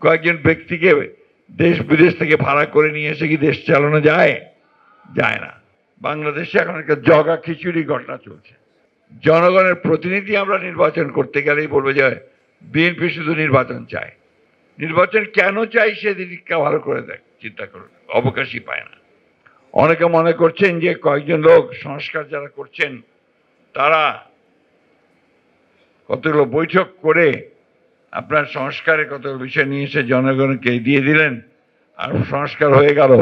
কয়েকজন ব্যক্তিকে দেশ বিদেশ থেকে ভাড়া করে নিয়ে এসে কি দেশ চালানো যায়? যায় না। বাংলাদেশে এখন একটা জগা খিচুড়ি ঘটনা চলছে। জনগণের প্রতিনিধি আমরা নির্বাচন করতে গেলেই বলবো যে বিএনপি শুধু নির্বাচন চায়। নির্বাচন কেন চাই সেদিকটা ভালো করে চিন্তা করুন, অবকাশই পায় না। অনেকে মনে করছেন যে কয়েকজন লোক সংস্কার যারা করছেন তারা কতগুলো বৈঠক করে আপনার সংস্কারের কতগুলো বিষয় নিয়ে এসে জনগণকে দিয়ে দিলেন আর সংস্কার হয়ে গেল।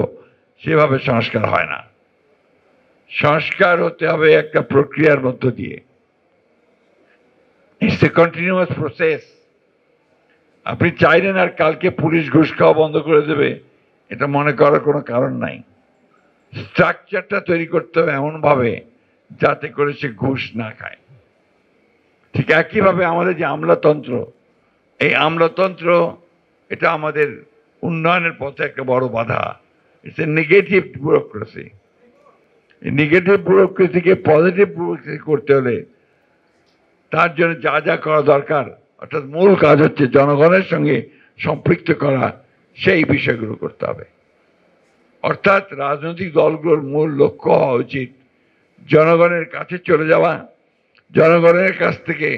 সেভাবে সংস্কার হয় না। সংস্কার হতে হবে একটা প্রক্রিয়ার মধ্য দিয়ে। It's a continuous process. আপনি চাইলেন আর কালকে পুলিশ ঘুষ খাওয়া বন্ধ করে দেবে, এটা মনে করার কোনো কারণ নাই। স্ট্রাকচারটা তৈরি করতে হবে এমনভাবে যাতে করে সে ঘুষ না খায়। ঠিক একইভাবে আমাদের যে আমলাতন্ত্র, এই আমলাতন্ত্র এটা আমাদের উন্নয়নের পথে একটা বড় বাধা। It's a negative bureaucracy. এই নেগেটিভ ব্যুরোক্রেসিকে পজিটিভ ব্যুরোক্রেসি করতে হলে তার জন্য যা যা করা দরকার, অর্থাৎ মূল কাজ হচ্ছে জনগণের সঙ্গে সম্পৃক্ত করা, সেই বিষয়গুলো করতে হবে। অর্থাৎ রাজনৈতিক দলগুলোর মূল লক্ষ্য হওয়া উচিত জনগণের কাছে চলে যাওয়া, জনগণের কাছ থেকে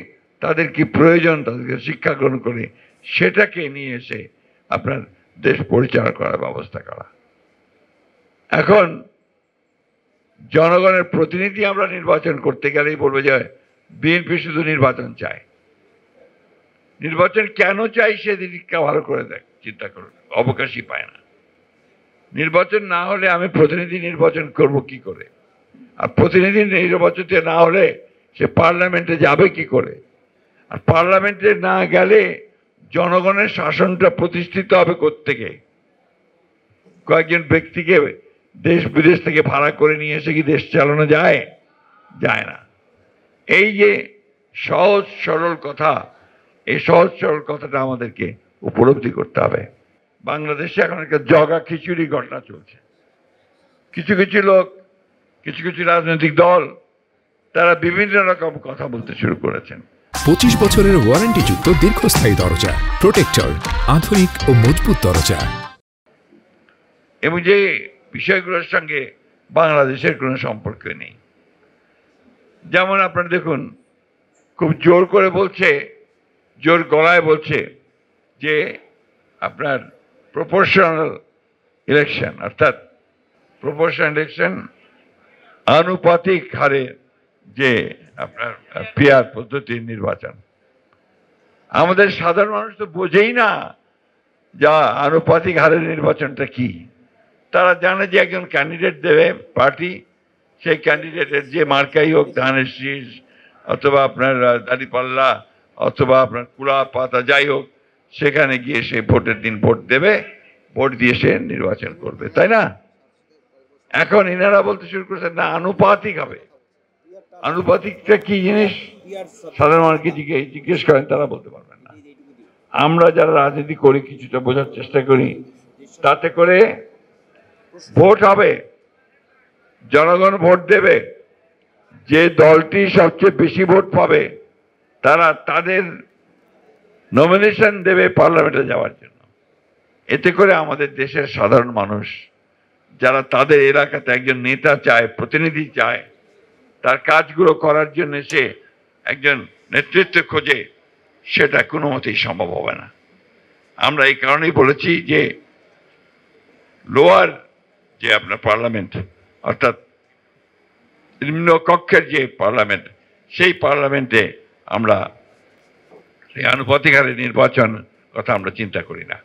তাদের কি প্রয়োজন তাদেরকে শিক্ষা গ্রহণ করে সেটাকে নিয়ে এসে আপনার দেশ পরিচালনা করার ব্যবস্থা করা। এখন জনগণের প্রতিনিধি আমরা নির্বাচন করতে গেলেই বলবো যে বিএনপি শুধু নির্বাচন চায়। নির্বাচন কেন চাই সেদিকটা ভালো করে চিন্তা করুন, অবকাশই পায় না। নির্বাচন না হলে আমি প্রতিনিধি নির্বাচন করব কি করে? আর প্রতিনিধি নির্বাচিত না হলে সে পার্লামেন্টে যাবে কি করে? আর পার্লামেন্টে না গেলে জনগণের শাসনটা প্রতিষ্ঠিত হবে কোত্থেকে? কয়েকজন ব্যক্তিকে দেশ বিদেশ থেকে ভাড়া করে নিয়ে এসে কি দেশ চালানো যায়? যায় না। এই যে সহজ সরল কথা, এই সহজ সরল কথাটা আমাদেরকে উপলব্ধি করতে হবে। বাংলাদেশে এখন একটা জগা খিচুড়ি ঘটনা চলছে। কিছু কিছু লোক, কিছু কিছু রাজনৈতিক দল তারা বিভিন্ন রকম কথা বলতে শুরু করেছেন। 25 বছরের ওয়ারেন্টিযুক্ত দীর্ঘস্থায়ী দরজা প্রোটেক্টর, আধুনিক ও মজবুত দরজা। এবং যে বিষয়গুলোর সঙ্গে বাংলাদেশের কোনো সম্পর্ক নেই। যেমন আপনারা দেখুন, খুব জোর করে বলছে, জোর গলায় বলছে যে আপনার প্রপোর্শনাল ইলেকশন, অর্থাৎ প্রপোর্শনাল ইলেকশন আনুপাতিক হারে যে আপনার পিয়ার পদ্ধতির নির্বাচন। আমাদের সাধারণ মানুষ তো বোঝেই না যা আনুপাতিক হারের নির্বাচনটা কি। তারা জানে যে একজন ক্যান্ডিডেট দেবে পার্টি, সেই ক্যান্ডিডেটের যে মার্কাই হোক, ধানের শীষ অথবা আপনার দাঁড়িপাল্লা অথবা আপনার কুড়া পাতা যাই হোক, সেখানে গিয়ে সে ভোটের দিন ভোট দেবে, ভোট দিয়ে সে নির্বাচন করবে, তাই না? এখন এনারা বলতে শুরু করেছে না আনুপাতিক হবে। আনুপাতিকটা কি জিনিস সাধারণ মানুষকে জিজ্ঞেস করেন, তারা বলতে পারবেন না। আমরা যারা রাজনীতি করি কিছুটা বোঝার চেষ্টা করি, তাতে করে ভোট হবে, জনগণ ভোট দেবে, যে দলটি সবচেয়ে বেশি ভোট পাবে তারা তাদের নমিনেশন দেবে পার্লামেন্টে যাওয়ার জন্য। এতে করে আমাদের দেশের সাধারণ মানুষ যারা তাদের এলাকাতে একজন নেতা চায়, প্রতিনিধি চায়, তার কাজগুলো করার জন্য সে একজন নেতৃত্ব খোঁজে, সেটা কোনো মতেই সম্ভব হবে না। আমরা এই কারণেই বলেছি যে লোয়ার যে আপনার পার্লামেন্ট, অর্থাৎ নিম্ন কক্ষের যে পার্লামেন্ট, সেই পার্লামেন্টে আমরা এই আনুপাতিক হারে নির্বাচন কথা আমরা চিন্তা করি না।